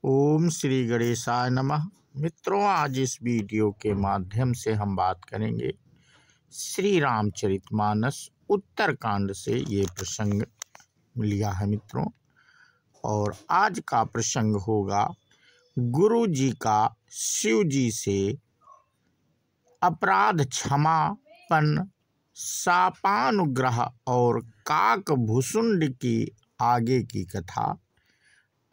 ओम श्री गणेशाय नमः। मित्रों, आज इस वीडियो के माध्यम से हम बात करेंगे श्री रामचरितमानस उत्तरकांड से ये प्रसंग लिया है मित्रों। और आज का प्रसंग होगा गुरु जी का शिव जी से अपराध क्षमापन, शापानुग्रह और काकभुसुंड की आगे की कथा।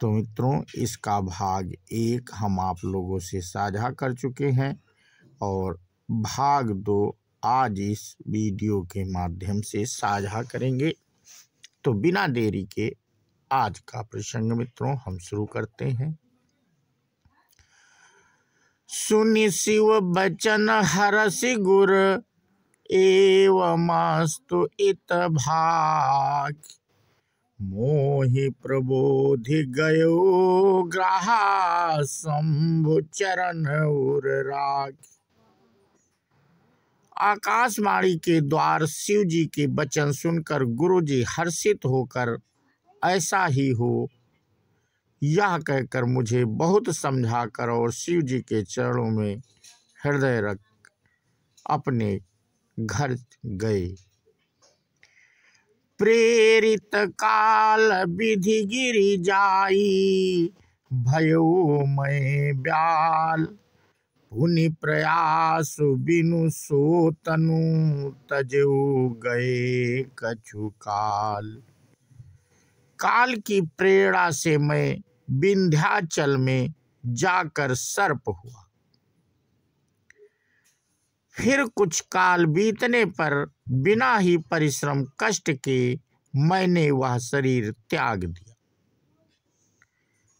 तो मित्रों, इसका भाग 1 हम आप लोगों से साझा कर चुके हैं और भाग 2 आज इस वीडियो के माध्यम से साझा करेंगे। तो बिना देरी के आज का प्रसंग मित्रों हम शुरू करते हैं। सुनि शिव बचन हरसि गुर एवमस्तु इत भाग, मोहि प्रबोधि गयो ग्राहा शंभु चरण उर राग। आकाशवाणी के द्वार शिव जी के वचन सुनकर गुरु जी हर्षित होकर ऐसा ही हो यह कहकर मुझे बहुत समझाकर और शिव जी के चरणों में हृदय रख अपने घर गए। प्रेरित काल विधि गिरि जाई, भयो मैं ब्याल, पुनि प्रयास बिनु सो तनु, तजऊ गए कछु काल। काल की प्रेरणा से मैं विंध्याचल में जाकर सर्प हुआ। फिर कुछ काल बीतने पर बिना ही परिश्रम कष्ट के मैंने वह शरीर त्याग दिया।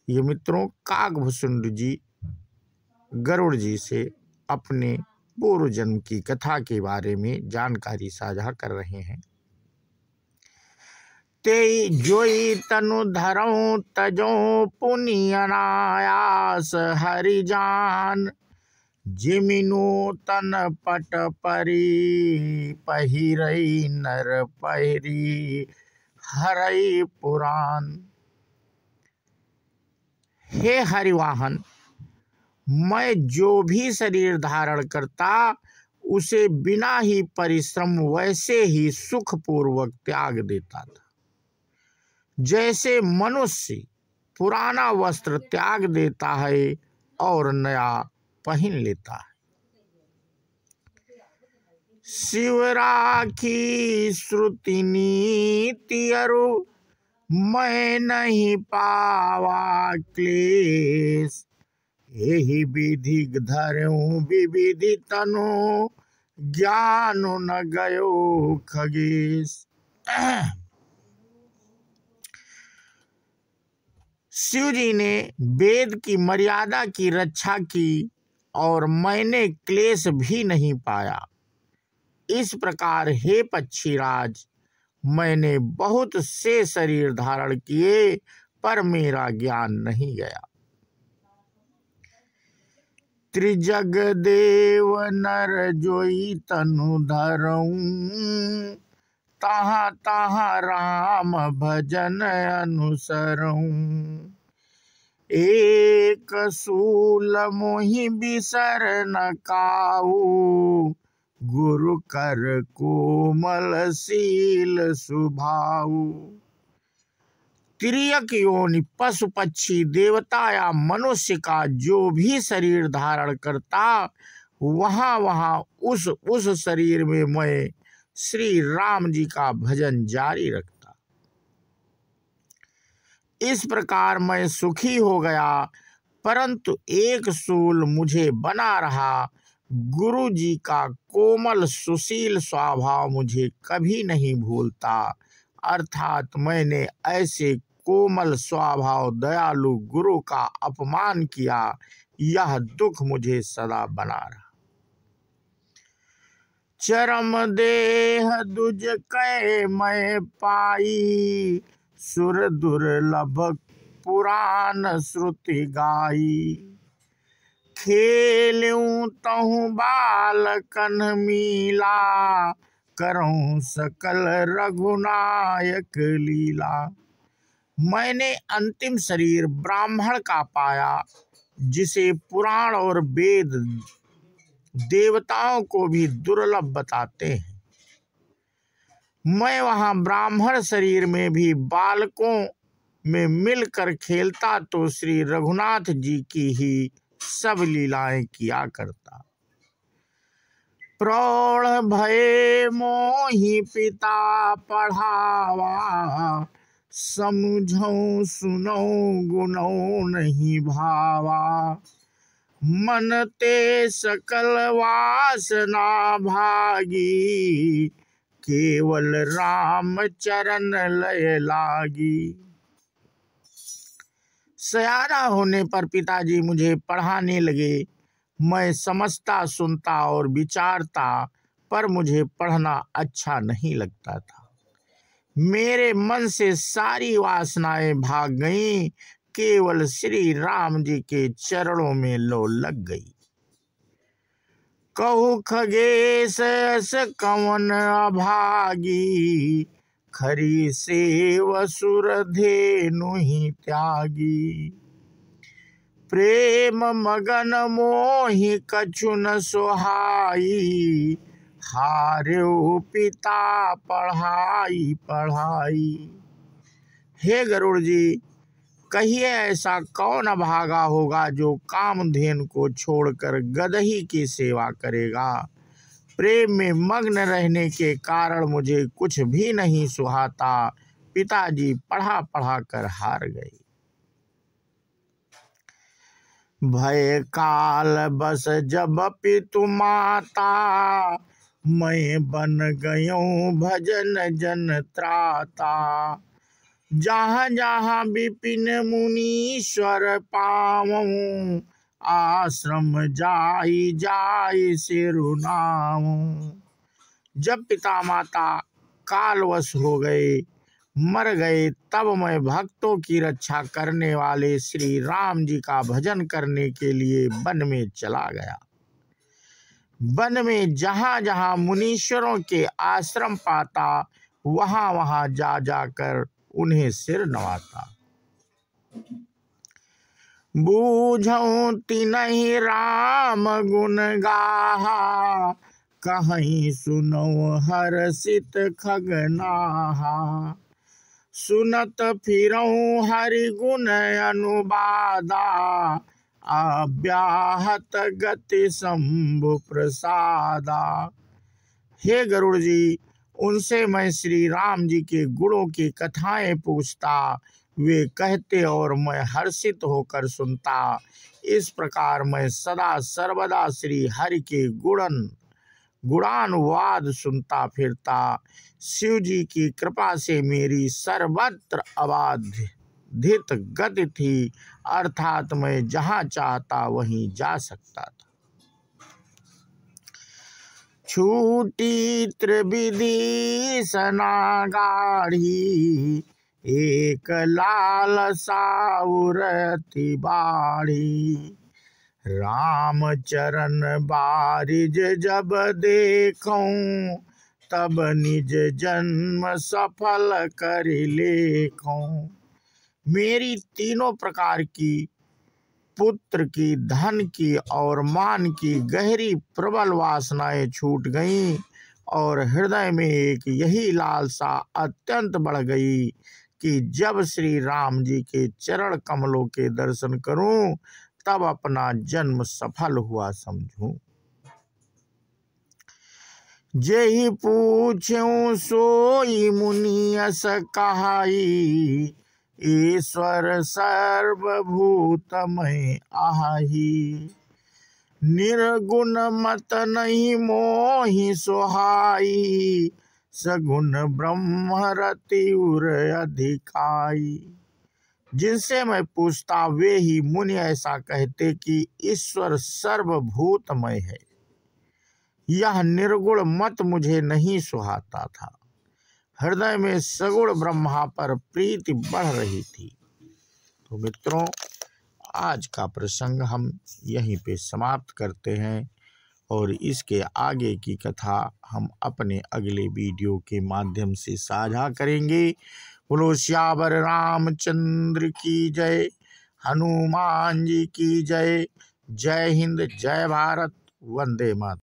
ये मित्रों काकभुसुंड जी गरुड़ जी से अपने पूर्व जन्म की कथा के बारे में जानकारी साझा कर रहे हैं। ते जोई तनु धरऊं तजो पुनि अनायास हरि जान, जिमिनो तन पट परी पहिरई नर पहिरी हरई पुराण। हे हरिवाहन, मैं जो भी शरीर धारण करता उसे बिना ही परिश्रम वैसे ही सुखपूर्वक त्याग देता था, जैसे मनुष्य पुराना वस्त्र त्याग देता है और नया पहन लेता है। शिव राखी श्रुति नीति अरु, मैं नहीं पावा क्लेश, यही विधि धरऊं विविधि तनु, ज्ञान न गयो खगेश। शिव जी ने वेद की मर्यादा की रक्षा की और मैंने क्लेश भी नहीं पाया। इस प्रकार हे पक्षीराज, मैंने बहुत से शरीर धारण किए पर मेरा ज्ञान नहीं गया। त्रिजग देव नर जोई तनु धरऊं, तहाँ तहाँ राम भजन अनुसरऊं, एक सूल मोहि बिसर न काऊ, गुरु कर कोमल शील सुभाऊ। तिर्यक योनि पशु पक्षी देवता या मनुष्य का जो भी शरीर धारण करता वहाँ वहाँ उस शरीर में मैं श्री राम जी का भजन जारी रखता। इस प्रकार मैं सुखी हो गया, परंतु एक सूल मुझे बना रहा। गुरु जी का कोमल सुशील स्वभाव मुझे कभी नहीं भूलता, अर्थात मैंने ऐसे कोमल स्वभाव दयालु गुरु का अपमान किया, यह दुख मुझे सदा बना रहा। चरम देह दुज कै मैं पाई, सुर दुर्लभ पुराण श्रुति गाई, खेलूं तहु बालकन मीला, करऊं सकल रघुनायक लीला। मैंने अंतिम शरीर ब्राह्मण का पाया, जिसे पुराण और वेद देवताओं को भी दुर्लभ बताते हैं। मैं वहां ब्राह्मण शरीर में भी बालकों में मिलकर खेलता तो श्री रघुनाथ जी की ही सब लीलाएं किया करता। प्रौढ़ भये मोहि पिता पढ़ावा, समझौ सुनौ गुनौ नहीं भावा। मन ते सकल वासना भागी, केवल राम चरण लय लागी। सयाना होने पर पिताजी मुझे पढ़ाने लगे। मैं समझता, सुनता और विचारता, पर मुझे पढ़ना अच्छा नहीं लगता था। मेरे मन से सारी वासनाएं भाग गईं, केवल श्री राम जी के चरणों में लो लग गई। कहु खगेश अस कवन अभागी, खरी सेव सुर धेनु ही त्यागी। प्रेम मगन मोहि कछु न सोहाई, हार्यो पिता पढ़ाई पढ़ाई। हे गरुड़ जी, कहिए ऐसा कौन अभागा होगा जो कामधेनु को छोड़कर गदही की सेवा करेगा। प्रेम में मग्न रहने के कारण मुझे कुछ भी नहीं सुहाता। पिताजी पढ़ा पढ़ा कर हार गए। भय काल बस जब पितु माता, मैं बन गयूं भजन जन त्राता। जहाँ जहाँ विपिन मुनीश्वर पावऊं, आश्रम जाई जाई सिरुनाऊं। जब पिता माता कालवश हो गए, मर गए, तब मैं भक्तों की रक्षा करने वाले श्री राम जी का भजन करने के लिए वन में चला गया। वन में जहाँ जहाँ मुनीश्वरों के आश्रम पाता, वहाँ वहाँ जा जाकर उन्हें सिर नवाता। बूझऊं तिनहि राम गुण गाहा, कहीं सुनो हर्षित खगनाहा। सुनत फिरऊं हरि गुण अनुबादा, अव्याहत गति शंभु प्रसादा। हे गरुड़ जी, उनसे मैं श्री राम जी के गुणों की कथाएं पूछता, वे कहते और मैं हर्षित होकर सुनता। इस प्रकार मैं सदा सर्वदा श्री हरि के गुणानुवाद सुनता फिरता। शिव जी की कृपा से मेरी सर्वत्र अबाधित गति थी, अर्थात मैं जहाँ चाहता वहीं जा सकता था। छूटी त्रिविधि सनागाढ़ी, एक लाल साउरति बाढ़ी। राम चरण बारिज जब देखूं, तब निज जन्म सफल कर लेखूं। मेरी तीनों प्रकार की, पुत्र की, धन की और मान की गहरी प्रबल वासनाएं छूट गईं और हृदय में एक यही लालसा अत्यंत बढ़ गई कि जब श्री राम जी के चरण कमलों के दर्शन करूं, तब अपना जन्म सफल हुआ समझूं। जेहि पूछूं सोई मुनि अस कहाई, ईश्वर सर्वभूतमय आही। निर्गुण मत नहीं मोहि सोहाई, सगुण ब्रह्म रति उर अधिकाई। जिनसे मैं पूछता वे ही मुनि ऐसा कहते कि ईश्वर सर्वभूतमय है। यह निर्गुण मत मुझे नहीं सुहाता था। हृदय में सगुण ब्रह्मा पर प्रीति बढ़ रही थी। तो मित्रों, आज का प्रसंग हम यहीं पे समाप्त करते हैं और इसके आगे की कथा हम अपने अगले वीडियो के माध्यम से साझा करेंगे। बोलो श्यावर रामचंद्र की जय, हनुमान जी की जय। जय हिंद, जय भारत, वंदे मातरम।